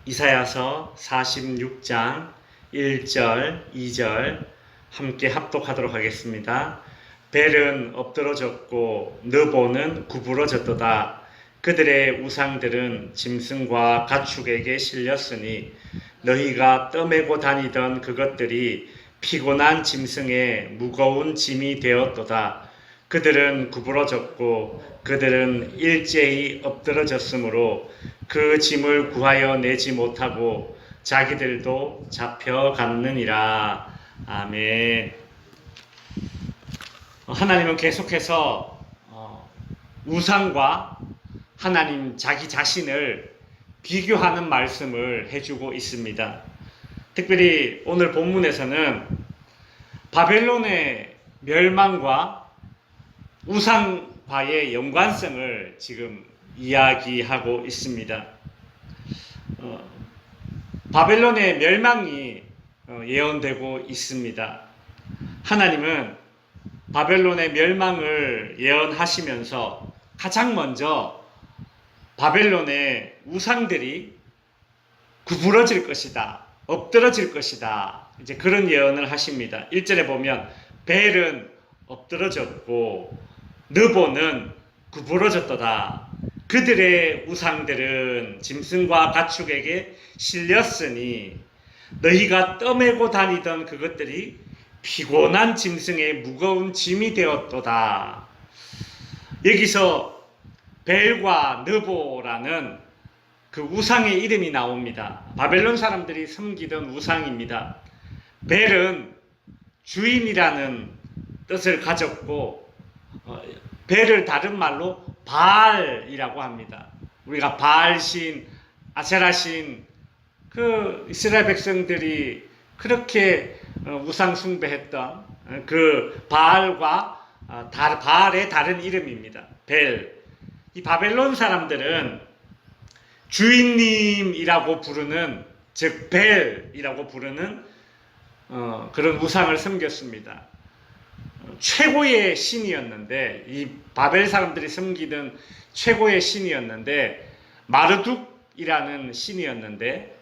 이사야서 46장 1절, 2절 함께 합독하도록 하겠습니다. 벨은 엎드러졌고 느보는 구부러졌도다. 그들의 우상들은 짐승과 가축에게 실렸으니 너희가 떠매고 다니던 그것들이 피곤한 짐승의 무거운 짐이 되었도다. 그들은 구부러졌고 그들은 일제히 엎드러졌으므로 그 짐을 구하여 내지 못하고 자기들도 잡혀갔느니라. 아멘. 하나님은 계속해서 우상과 하나님 자기 자신을 비교하는 말씀을 해주고 있습니다. 특별히 오늘 본문에서는 바벨론의 멸망과 우상과의 연관성을 지금 이야기하고 있습니다. 바벨론의 멸망이 예언되고 있습니다. 하나님은 바벨론의 멸망을 예언하시면서 가장 먼저 바벨론의 우상들이 구부러질 것이다, 엎드러질 것이다, 이제 그런 예언을 하십니다. 1절에 보면 벨은 엎드러졌고 느보는 구부러졌도다. 그들의 우상들은 짐승과 가축에게 실렸으니 너희가 떠매고 다니던 그것들이 피곤한 짐승의 무거운 짐이 되었도다. 여기서 벨과 느보라는 그 우상의 이름이 나옵니다. 바벨론 사람들이 섬기던 우상입니다. 벨은 주인이라는 뜻을 가졌고 벨을 다른 말로 바알이라고 합니다. 우리가 바알신, 아세라신, 그 이스라엘 백성들이 그렇게 우상 숭배했던 그 바알과 바알의 다른 이름입니다. 벨. 이 바벨론 사람들은 주인님이라고 부르는, 즉 벨이라고 부르는 그런 우상을 섬겼습니다. 최고의 신이었는데, 이 바벨 사람들이 섬기던 최고의 신이었는데 마르둑이라는 신이었는데,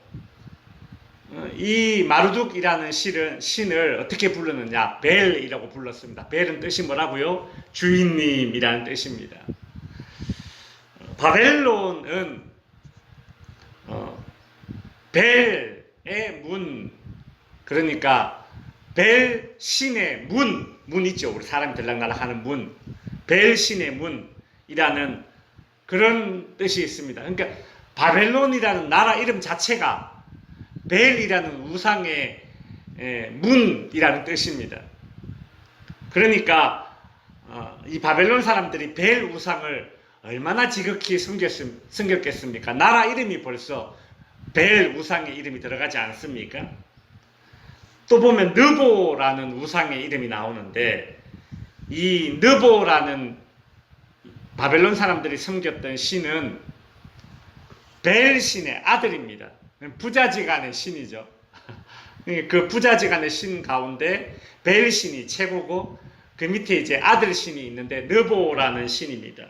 이 마르둑이라는 신을 어떻게 부르느냐? 벨이라고 불렀습니다. 벨은 뜻이 뭐라고요? 주인님이라는 뜻입니다. 바벨론은 벨의 문, 그러니까 벨 신의 문 있죠. 우리 사람이 들락날락 하는 문, 벨 신의 문이라는 그런 뜻이 있습니다. 그러니까 바벨론이라는 나라 이름 자체가 벨이라는 우상의 문이라는 뜻입니다. 그러니까 이 바벨론 사람들이 벨 우상을 얼마나 지극히 섬겼겠습니까? 나라 이름이 벌써 벨 우상의 이름이 들어가지 않습니까? 또 보면 느보라는 우상의 이름이 나오는데, 이 느보라는 바벨론 사람들이 섬겼던 신은 벨 신의 아들입니다. 부자지간의 신이죠. 그 부자지간의 신 가운데 벨 신이 최고고 그 밑에 이제 아들 신이 있는데 느보라는 신입니다.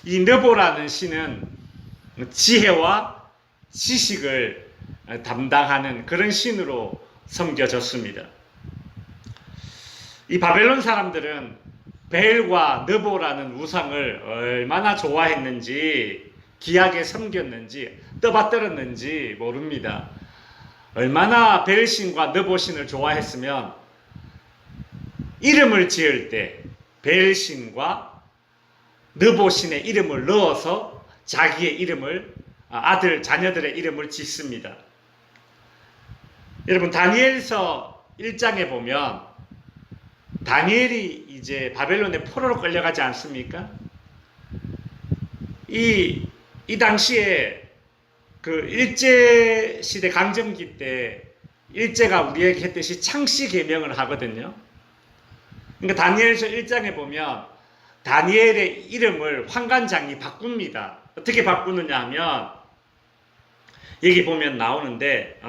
이 느보라는 신은 지혜와 지식을 담당하는 그런 신으로 섬겨졌습니다. 이 바벨론 사람들은 벨과 느보라는 우상을 얼마나 좋아했는지, 귀하게 섬겼는지, 떠받들었는지 모릅니다. 얼마나 벨신과 느보신을 좋아했으면 이름을 지을 때 벨신과 느보신의 이름을 넣어서 자기의 이름을, 아들, 자녀들의 이름을 짓습니다. 여러분, 다니엘서 1장에 보면 다니엘이 이제 바벨론의 포로로 끌려가지 않습니까? 이 당시에 그 일제 시대 강점기 때 일제가 우리에게 했듯이 창씨 계명을 하거든요. 그러니까 다니엘서 1장에 보면 다니엘의 이름을 환관장이 바꿉니다. 어떻게 바꾸느냐 하면 여기 보면 나오는데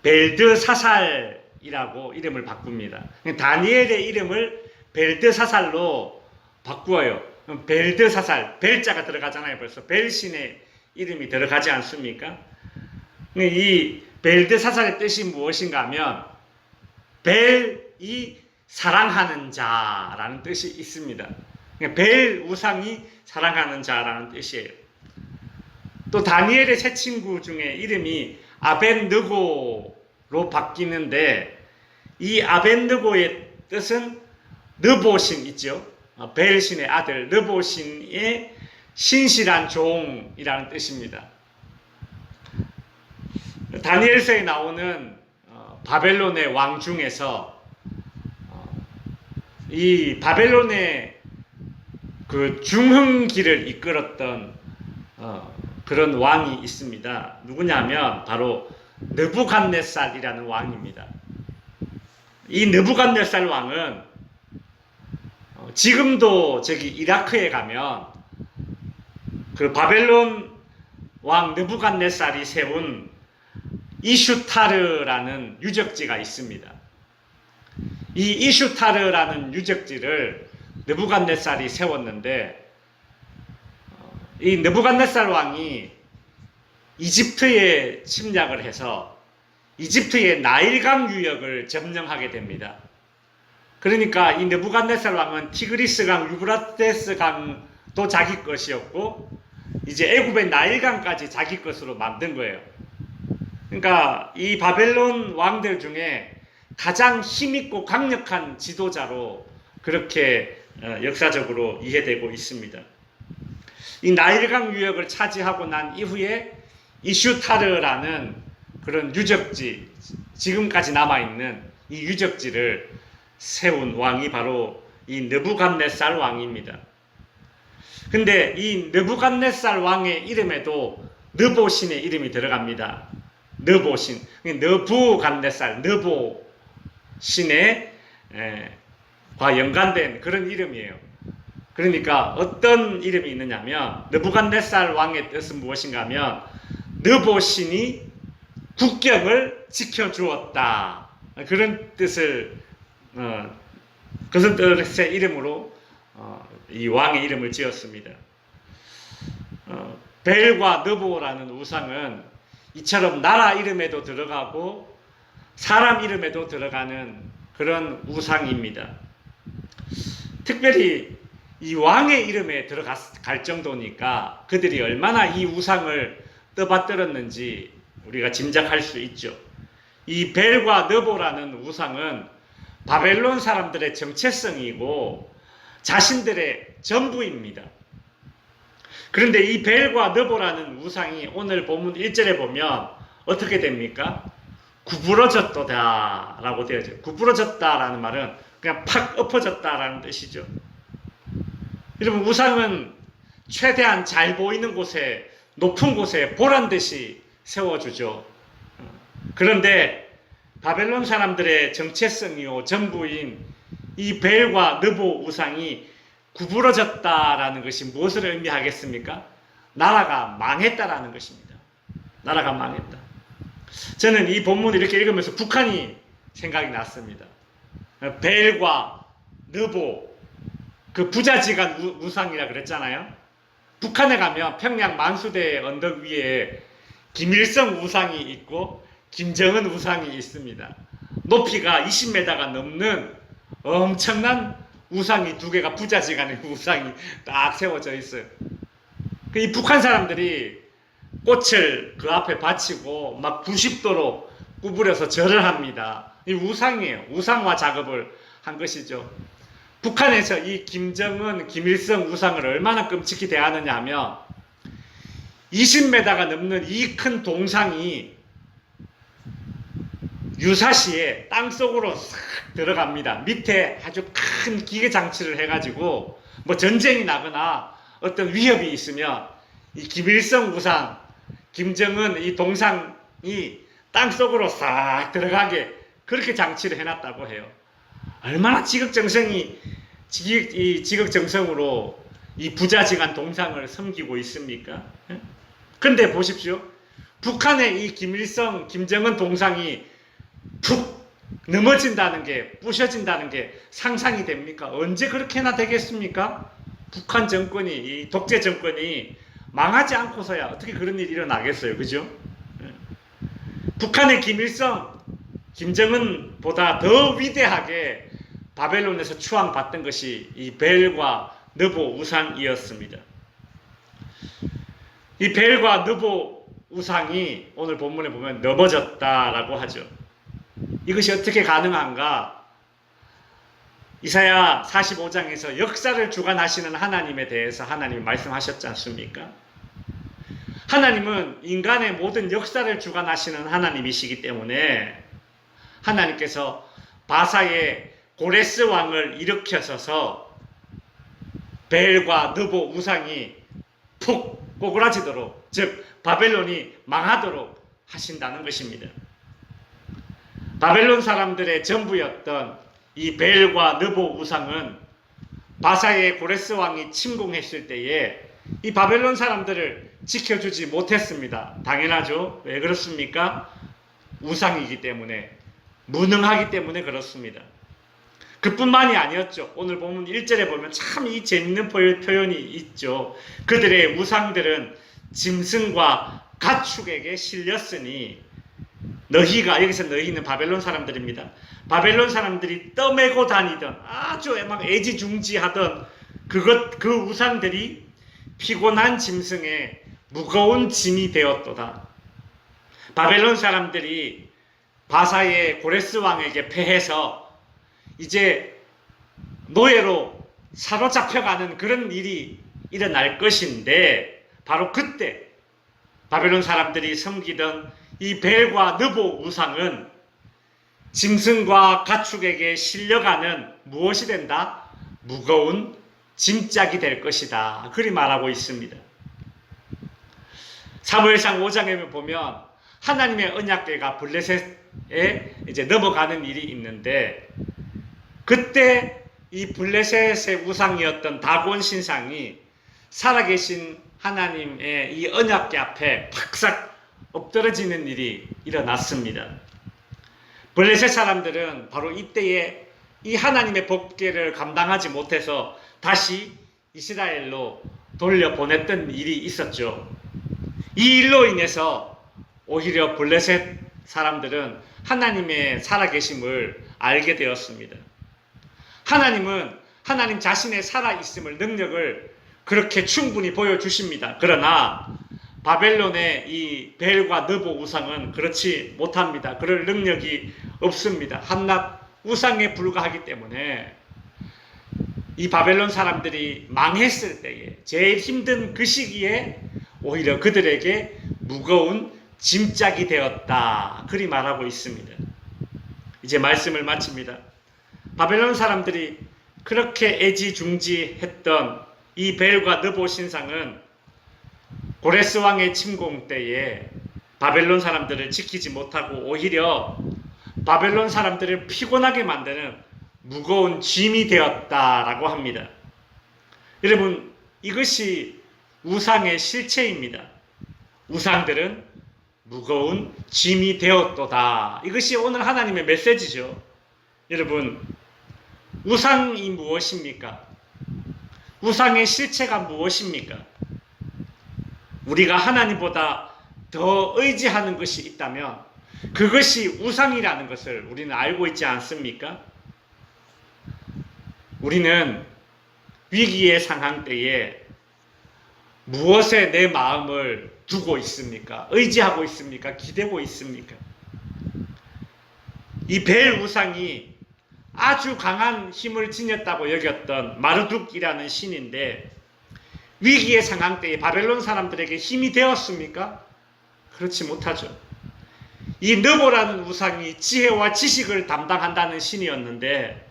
벨드사살이라고 이름을 바꿉니다. 다니엘의 이름을 벨드사살로 바꾸어요. 벨드사살, 벨자가 들어가잖아요. 벌써 벨신의 이름이 들어가지 않습니까? 이 벨드사살의 뜻이 무엇인가 하면 벨이 사랑하는 자라는 뜻이 있습니다. 벨 우상이 사랑하는 자라는 뜻이에요. 또 다니엘의 세 친구 중에 이름이 아벤느고로 바뀌는데 이 아벤느고의 뜻은 느보신 있죠. 벨신의 아들 느보신의 신실한 종이라는 뜻입니다. 다니엘서에 나오는 바벨론의 왕 중에서 이 바벨론의 그 중흥기를 이끌었던 그런 왕이 있습니다. 누구냐면 바로 느부갓네살이라는 왕입니다. 이 느부갓네살 왕은 지금도 저기 이라크에 가면 그 바벨론 왕 느부갓네살이 세운 이슈타르라는 유적지가 있습니다. 이 이슈타르라는 유적지를 느부갓네살이 세웠는데 이 느부갓네살 왕이 이집트에 침략을 해서 이집트의 나일강 유역을 점령하게 됩니다. 그러니까 이 느부갓네살 왕은 티그리스강, 유브라테스 강도 자기 것이었고 이제 애굽의 나일강까지 자기 것으로 만든 거예요. 그러니까 이 바벨론 왕들 중에 가장 힘있고 강력한 지도자로 그렇게 역사적으로 이해되고 있습니다. 이 나일강 유역을 차지하고 난 이후에 이슈타르라는 그런 유적지, 지금까지 남아있는 이 유적지를 세운 왕이 바로 이 느부갓네살 왕입니다. 근데 이 느부갓네살 왕의 이름에도 느보신의 이름이 들어갑니다. 느보신, 느부갓네살, 느보신의 과 연관된 그런 이름이에요. 그러니까 어떤 이름이 있느냐면 느부갓네살 왕의 뜻은 무엇인가 하면 느보신이 국경을 지켜주었다. 그런 뜻을 그런 뜻의 이름으로 이 왕의 이름을 지었습니다. 벨과 느보라는 우상은 이처럼 나라 이름에도 들어가고 사람 이름에도 들어가는 그런 우상입니다. 특별히 이 왕의 이름에 들어갈 정도니까 그들이 얼마나 이 우상을 떠받들었는지 우리가 짐작할 수 있죠. 이 벨과 느보라는 우상은 바벨론 사람들의 정체성이고 자신들의 전부입니다. 그런데 이 벨과 느보라는 우상이 오늘 본문 1절에 보면 어떻게 됩니까? 구부러졌도다 라고 되어 있어요. 구부러졌다라는 말은 그냥 팍 엎어졌다라는 뜻이죠. 여러분, 우상은 최대한 잘 보이는 곳에, 높은 곳에 보란듯이 세워주죠. 그런데 바벨론 사람들의 정체성이요 전부인 이 벨과 느보 우상이 구부러졌다라는 것이 무엇을 의미하겠습니까? 나라가 망했다라는 것입니다. 나라가 망했다. 저는 이 본문을 이렇게 읽으면서 북한이 생각이 났습니다. 벨과 느보, 그 부자지간 우상이라 그랬잖아요. 북한에 가면 평양 만수대 언덕 위에 김일성 우상이 있고 김정은 우상이 있습니다. 높이가 20m가 넘는 엄청난 우상이 두 개가 부자지간의 우상이 딱 세워져 있어요. 이 북한 사람들이 꽃을 그 앞에 바치고 막 90도로 구부려서 절을 합니다. 이 우상이에요. 우상화 작업을 한 것이죠. 북한에서 이 김정은, 김일성 우상을 얼마나 끔찍히 대하느냐 하면 20m가 넘는 이 큰 동상이 유사시에 땅속으로 싹 들어갑니다. 밑에 아주 큰 기계 장치를 해가지고 뭐 전쟁이 나거나 어떤 위협이 있으면 이 김일성 우상, 김정은 이 동상이 땅속으로 싹 들어가게 그렇게 장치를 해놨다고 해요. 얼마나 지극정성으로 이 부자지간 동상을 섬기고 있습니까? 근데 보십시오. 북한의 이 김일성, 김정은 동상이 푹 넘어진다는 게, 부셔진다는 게 상상이 됩니까? 언제 그렇게나 되겠습니까? 북한 정권이, 이 독재 정권이 망하지 않고서야 어떻게 그런 일이 일어나겠어요. 그죠? 북한의 김일성, 김정은보다 더 위대하게 바벨론에서 추앙받던 것이 이 벨과 느보 우상이었습니다. 이 벨과 느보 우상이 오늘 본문에 보면 넘어졌다라고 하죠. 이것이 어떻게 가능한가? 이사야 45장에서 역사를 주관하시는 하나님에 대해서 하나님이 말씀하셨지 않습니까? 하나님은 인간의 모든 역사를 주관하시는 하나님이시기 때문에 하나님께서 바사의 고레스 왕을 일으켜서서 벨과 느보 우상이 푹 꼬그라지도록, 즉 바벨론이 망하도록 하신다는 것입니다. 바벨론 사람들의 전부였던 이 벨과 느보 우상은 바사의 고레스 왕이 침공했을 때에 이 바벨론 사람들을 지켜주지 못했습니다. 당연하죠. 왜 그렇습니까? 우상이기 때문에, 무능하기 때문에 그렇습니다. 그뿐만이 아니었죠. 오늘 보면 1절에 보면 참 이 재밌는 표현이 있죠. 그들의 우상들은 짐승과 가축에게 실렸으니, 너희가, 여기서 너희는 바벨론 사람들입니다. 바벨론 사람들이 떠매고 다니던, 아주 막 애지중지하던 그 우상들이 피곤한 짐승의 무거운 짐이 되었도다. 바벨론 사람들이 바사의 고레스 왕에게 패해서 이제 노예로 사로잡혀가는 그런 일이 일어날 것인데, 바로 그때 바벨론 사람들이 섬기던 이 벨과 느보 우상은 짐승과 가축에게 실려가는 무엇이 된다? 무거운 짐짝이 될 것이다. 그리 말하고 있습니다. 사무엘상 5장에 보면 하나님의 언약궤가 블레셋에 이제 넘어가는 일이 있는데, 그때 이 블레셋의 우상이었던 다곤 신상이 살아계신 하나님의 이 언약궤 앞에 팍싹 엎드러지는 일이 일어났습니다. 블레셋 사람들은 바로 이때에 이 하나님의 법궤를 감당하지 못해서 다시 이스라엘로 돌려보냈던 일이 있었죠. 이 일로 인해서 오히려 블레셋 사람들은 하나님의 살아계심을 알게 되었습니다. 하나님은 하나님 자신의 살아있음을, 능력을 그렇게 충분히 보여주십니다. 그러나 바벨론의 이 벨과 느보 우상은 그렇지 못합니다. 그럴 능력이 없습니다. 한낱 우상에 불과하기 때문에 이 바벨론 사람들이 망했을 때에, 제일 힘든 그 시기에 오히려 그들에게 무거운 짐짝이 되었다. 그리 말하고 있습니다. 이제 말씀을 마칩니다. 바벨론 사람들이 그렇게 애지중지했던 이 벨과 느보 신상은 고레스 왕의 침공 때에 바벨론 사람들을 지키지 못하고 오히려 바벨론 사람들을 피곤하게 만드는 무거운 짐이 되었다라고 합니다. 여러분, 이것이 우상의 실체입니다. 우상들은 무거운 짐이 되었도다. 이것이 오늘 하나님의 메시지죠. 여러분, 우상이 무엇입니까? 우상의 실체가 무엇입니까? 우리가 하나님보다 더 의지하는 것이 있다면 그것이 우상이라는 것을 우리는 알고 있지 않습니까? 우리는 위기의 상황 때에 무엇에 내 마음을 두고 있습니까? 의지하고 있습니까? 기대고 있습니까? 이 벨 우상이 아주 강한 힘을 지녔다고 여겼던 마르둑이라는 신인데, 위기의 상황 때에 바벨론 사람들에게 힘이 되었습니까? 그렇지 못하죠. 이 느보라는 우상이 지혜와 지식을 담당한다는 신이었는데,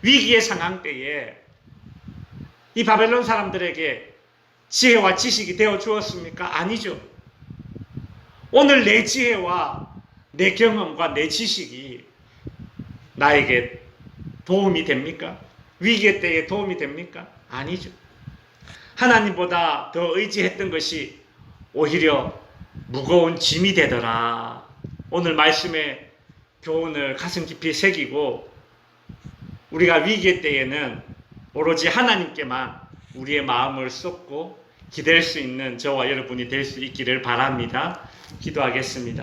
위기의 상황 때에 이 바벨론 사람들에게 지혜와 지식이 되어 주었습니까? 아니죠. 오늘 내 지혜와 내 경험과 내 지식이 나에게 도움이 됩니까? 위기의 때에 도움이 됩니까? 아니죠. 하나님보다 더 의지했던 것이 오히려 무거운 짐이 되더라. 오늘 말씀의 교훈을 가슴 깊이 새기고, 우리가 위기의 때에는 오로지 하나님께만 우리의 마음을 쏟고 기댈 수 있는 저와 여러분이 될 수 있기를 바랍니다. 기도하겠습니다.